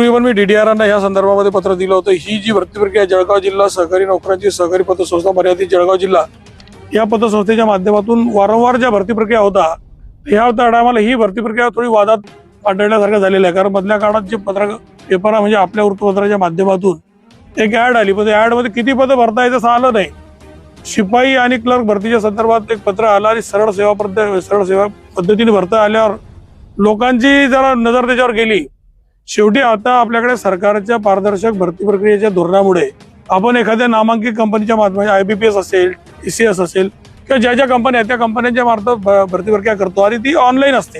यापूर्वी पण मी DDRना या संदर्भामध्ये पत्र दिलं होतं। ही जी भरती प्रक्रिया जळगाव जिल्हा सहकारी नोकरांची सहकारी पतसंस्था मर्यादित जळगाव जिल्हा या पतसंस्थेच्या माध्यमातून वारंवार ज्या भरती प्रक्रिया होता या टायमाला ही भरती प्रक्रिया थोडी वादात आढळल्यासारखं झालेलं आहे। कारण मधल्या काळात जे पेपर म्हणजे आपल्या वृत्तपत्राच्या माध्यमातून एक ऍड आली, पण त्या ऍड मध्ये किती पदं भरता येतं आलं नाही। शिपाई आणि क्लर्क भरतीच्या संदर्भात एक पत्र आलं आणि सरळ सेवा पद्धतीने भरता आल्यावर लोकांची जरा नजर त्याच्यावर गेली। शेवटी आता आपल्याकडे सरकारच्या पारदर्शक भरती प्रक्रियेच्या धोरणामुळे आपण एखाद्या नामांकित कंपनीच्या माध्यमातून IBPS असेल, TCS असेल किंवा ज्या ज्या कंपन्या त्या कंपन्यांच्या मार्फत भरती प्रक्रिया करतो आणि ती ऑनलाईन असते।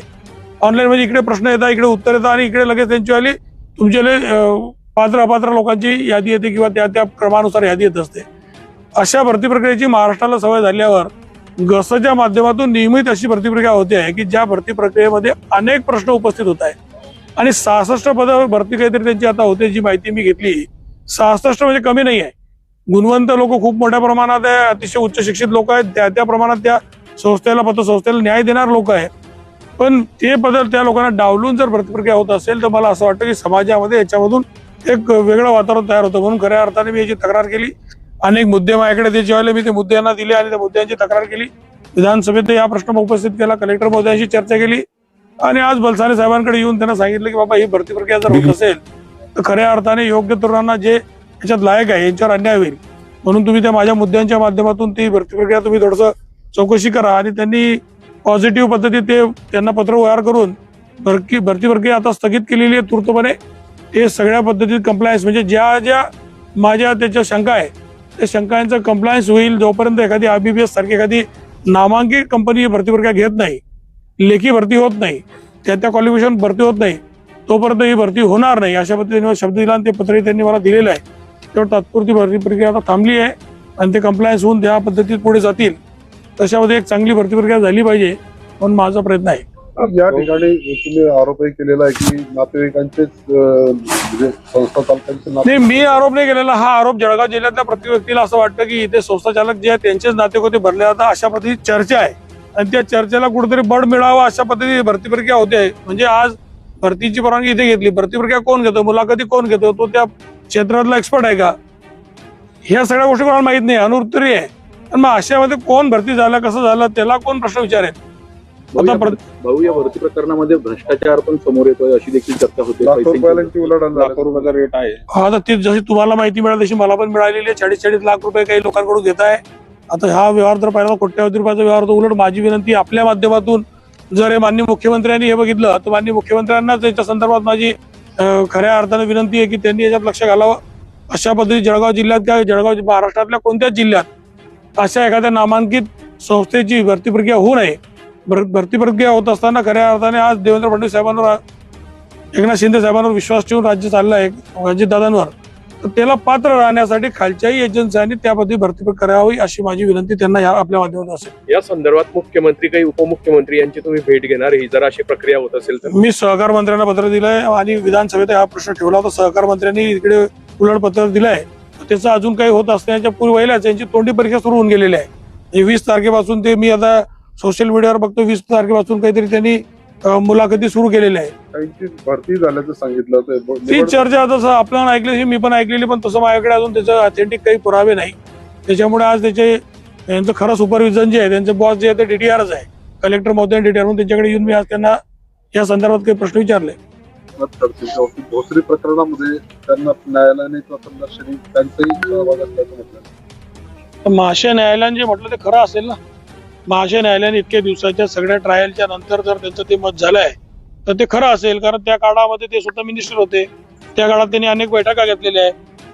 ऑनलाईन म्हणजे इकडे प्रश्न येतात, इकडे उत्तर येतात आणि इकडे लगेच त्यांच्यावाली तुमच्याले पात्र अपात्र लोकांची यादी येते किंवा त्या त्या क्रमानुसार यादी येत असते। अशा भरती प्रक्रियेची महाराष्ट्राला सवय झाल्यावर गसच्या माध्यमातून नियमित अशी भरती प्रक्रिया होते आहे की ज्या भरती प्रक्रियेमध्ये अनेक प्रश्न उपस्थित होत आहेत आणि 66 पदावर भरती काहीतरी त्यांची आता होते। जी माहिती मी घेतली 66 म्हणजे कमी नाही आहे। गुणवंत लोक खूप मोठ्या प्रमाणात आहे, अतिशय उच्च शिक्षित लोक आहेत, त्या प्रमाणात त्या संस्थेला पतसंस्थेला न्याय देणार लोक आहेत। पण ते बदल त्या लोकांना डावलून जर भरती प्रक्रिया होत असेल तर मला असं वाटतं की समाजामध्ये याच्यामधून एक वेगळं वातावरण तयार होतं। म्हणून खऱ्या अर्थाने मी याची तक्रार केली। अनेक मुद्दे माझ्याकडे त्याच्या वेळेला मी ते मुद्द्यांना दिले आणि त्या मुद्द्यांची तक्रार केली। विधानसभेत या प्रश्न उपस्थित केला, कलेक्टर महोदयांशी चर्चा केली आणि आज बलसाने साहेबांकडे येऊन त्यांना सांगितलं की बाबा ही भरती प्रक्रिया जर होत असेल तर खऱ्या अर्थाने योग्य तरुणांना जे याच्यात लायक आहे यांच्यावर अन्याय होईल। म्हणून तुम्ही त्या माझ्या मुद्द्यांच्या माध्यमातून ती भरती प्रक्रिया तुम्ही थोडंसं चौकशी करा आणि त्यांनी पॉझिटिव्ह पद्धतीत ते त्यांना पत्र तयार करून भरती प्रक्रिया आता स्थगित केलेली आहे तूर्तपणे। ते सगळ्या पद्धतीत कंप्लायन्स म्हणजे ज्या ज्या माझ्या त्याच्या शंका आहे त्या शंकांचं कंप्लायन्स होईल। जोपर्यंत एखादी IBPS सारखी एखादी नामांकित कंपनी भरती प्रक्रिया घेत नाही, लेखी भरती होत नाही, त्या क्वालिफिकेशन भरती होत नाही, तोपर्यंत ही भरती होणार नाही अशा पद्धतीने शब्द दिला आणि ते पत्रही त्यांनी मला दिलेलं आहे। तेव्हा तात्पुरती भरती प्रक्रिया आता थांबली आहे आणि ते कंप्लायन्स होऊन त्या पद्धतीत पुढे जातील। तशामध्ये एक चांगली भरती प्रक्रिया झाली पाहिजे म्हणून माझा प्रयत्न आहे। या ठिकाणी तुम्ही आरोपही केलेला आहे की नातेवाईकांचेच म्हणजे संस्था चालकांचे नाही, मी आरोप नाही केलेला। हा आरोप जळगाव जिल्ह्यातल्या प्रत्येक व्यक्तीला असं वाटतं की इथे संस्था चालक जे आहेत त्यांचेच नातेवाईक भरले जातात अशा पद्धतीची चर्चा आहे आणि त्या चर्चेला कुठेतरी बळ मिळावं अशा पद्धतीची भरती प्रक्रिया होते। म्हणजे आज भरतीची परवानगी इथे घेतली, भरती प्रक्रिया कोण घेतो, मुलाखती कोण घेतो, तो त्या क्षेत्रातला एक्सपर्ट आहे का, ह्या सगळ्या गोष्टी कोणाला माहित नाही, अनुत्तरी आहे। आणि मग अशामध्ये कोण भरती झालं, कसं झालं, त्याला कोण प्रश्न विचारेल। आता भाऊ या भरती प्रकरणामध्ये भ्रष्टाचार पण समोर येतोय अशी देखील चर्चा होते। लाखो रुपयाचा रेट आहे। हा, तर ती जशी तुम्हाला माहिती मिळाली तशी मला पण मिळालेली आहे। 40-40 लाख रुपये काही लोकांकडून घेत आहे। आता हा व्यवहार जर पाहिला कोट्यावधी रुपयाचा व्यवहार होतो। उलट माझी विनंती आपल्या माध्यमातून जर माननीय मुख्यमंत्र्यांनी हे बघितलं तर माननीय मुख्यमंत्र्यांनाच याच्या संदर्भात माझी खऱ्या अर्थाने विनंती आहे की त्यांनी याच्यात लक्ष घालावं। अशा पद्धती जळगाव जिल्ह्यात काय जळगाव महाराष्ट्रातल्या कोणत्याच जिल्ह्यात अशा एखाद्या नामांकित संस्थेची भरती प्रक्रिया होऊ नये। भरती प्रक्रिया होत असताना खऱ्या अर्थाने आज देवेंद्र फडणवीस साहेबांवर, एकनाथ शिंदे साहेबांवर विश्वास ठेवून राज्य चाललं आहे अजितदादांवर, तर त्याला पात्र राहण्यासाठी खालच्याही एजन्सीनी त्या पद्धती भरती करावी अशी माझी विनंती त्यांना आपल्या माध्यमातून असेल। या संदर्भात मुख्यमंत्री काही उपमुख्यमंत्री यांची तुम्ही भेट घेणार ही जर अशी प्रक्रिया होत असेल तर? मी सहकार मंत्र्यांना पत्र दिलंय आणि विधानसभेत हा प्रश्न ठेवला होता। सहकार मंत्र्यांनी इकडे उलट पत्र दिलंय, त्याचं अजून काही होत असण्याच्या पूर्वीलाच यांची तोंडी परीक्षा सुरू होऊन गेलेली आहे। 20 तारखेपासून ते मी आता सोशल मीडियावर बघतो 20 तारखेपासून काहीतरी त्यांनी मुलाखती सुरू केलेल्या आहे। भरती झाल्याचं सांगितलं ती चर्चा तसं आपल्याला ऐकली, मी पण ऐकलेली, पण तसं माझ्याकडे अजून त्याचं ऑथेंटिक काही पुरावे नाही। त्याच्यामुळे आज यांचं खरं सुपरविजन जे आहे, त्यांचे बॉस जे आहे ते DDRच आहे, कलेक्टर महोदय DDR म्हणून त्यांच्याकडे येऊन मी आज त्यांना या संदर्भात काही प्रश्न विचारले। भोसरी प्रकरणामध्ये त्यांना न्यायालयाने महाशय न्यायालयाने जे म्हटलं ते खरं असेल ना। महाशय न्यायालयाने इतक्या दिवसाच्या सगळ्या ट्रायलच्या नंतर जर त्यांचं ते मत झालं आहे तर ते खरं असेल। कारण त्या काळामध्ये ते स्वतः मिनिस्टर होते, त्या काळात त्यांनी अनेक बैठका घेतलेल्या आहे।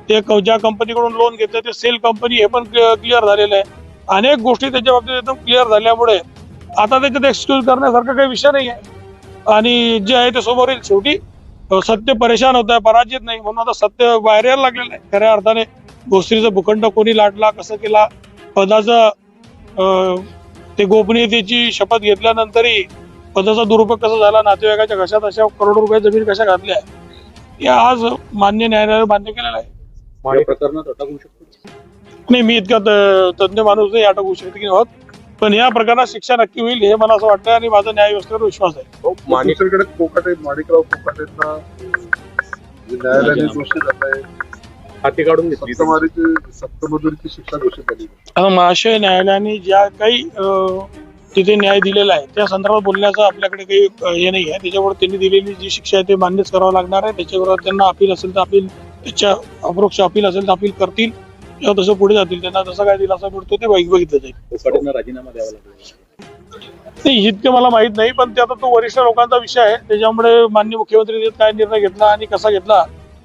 ते ज्या कंपनीकडून लोन घेतलं ते सेल कंपनी हे पण क्लिअर झालेलं आहे। अनेक गोष्टी त्याच्या बाबतीत एकदम क्लिअर झाल्यामुळे आता त्याच्यात एक्सक्यूज करण्यासारखा काही विषय नाही आहे आणि जे आहे ते समोर येईल। शेवटी सत्य परेशान होत आहे, पराजित नाही, म्हणून आता सत्य बाहेर यायला लागलेलं आहे। खऱ्या अर्थाने भोसरीचा भूखंड कोणी लाटला, कसं केला, पदाचा ते गोपनीयतेची शपथ घेतल्यानंतरही पदाचा दुरुपयोग कसा झाला, नातेवाईकाच्या घशात अशा करोडो रुपये जमीन कशा घातल्या या आज मान्य न्यायालयाने मान्य केलेलं आहे। प्रकरणात अटक होऊ शकतो? नाही, मी इतका तज्ञ माणूस नाही अटक होऊ शकते की होत, पण या प्रकरणात शिक्षा नक्की होईल हे मला असं वाटतं आणि माझा न्याय व्यवस्थेवर विश्वास आहे। दुसरीकडे माणिकराव कोकाटेंना म्हणजे न्यायालयाने दोषी धरलाय, हाती काढून घेतली सक्तमजुरीची शिक्षा घोषित झाली. आता महाशय न्यायालयाने ज्या काही तिथे न्याय दिलेला आहे त्या संदर्भात बोलण्याचं आपल्याकडे काही हे नाही आहे. त्याच्यावर त्यांनी दिलेली जी शिक्षा आहे ते मान्यच करावं लागणार आहे. त्याच्यावर त्यांना अपील असेल तर अपील, त्याच्या अप्रोक्ष अपील असेल तर अपील करतील किंवा तसं पुढे जातील. त्यांना जसं काय दिलासा मिळतो ते बघितलं जाईल. कोकाटेंना राजीनामा द्यावा लागला. नाही इतकं मला माहित नाही, पण ते आता तो वरिष्ठ लोकांचा विषय आहे. त्याच्यामुळे माननीय मुख्यमंत्री काय निर्णय घेतला आणि कसा घेतला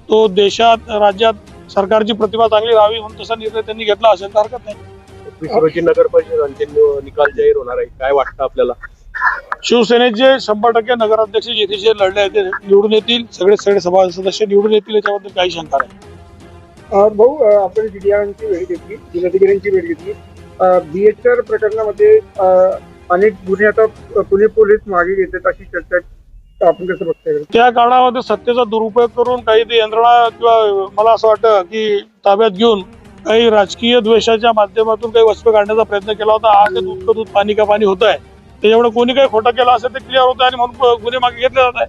तो देशात राज्यात सरकारची प्रतिभा चांगली राहावी म्हणून तसा निर्णय त्यांनी घेतला असेल तर हरकत नाही. 21 रोजी नगर परिषदांचे निकाल जाहीर होणार आहे. काय वाटतं आपल्याला? शिवसेनेचे 100% नगराध्यक्ष जिथे जे लढले आहेत ते निवडून येतील. सगळे सभा सदस्य निवडून येतील याच्याबद्दल काही शंका नाही. भाऊ, आपण जिल्ह्यांची भेट घेतली, जिल्हाधिकाऱ्यांची भेट घेतली. बीएचआर प्रकरणामध्ये अनेक गुन्हे आता पुणे पोलीस मागे घेतात अशी चर्चा आहे. आपण कसं बघताय? त्या काळामध्ये सत्तेचा दुरुपयोग करून काही ते यंत्रणा किंवा मला असं वाटतं की ताब्यात घेऊन काही राजकीय द्वेषाच्या माध्यमातून काही वचपे काढण्याचा प्रयत्न केला होता. आज ते दूध का दूध पाणी का पाणी होत आहे. त्याच्यामुळे कोणी काही खोटं केलं असेल ते क्लिअर होत आहे आणि म्हणून गुन्हे मागे घेतले जात आहे.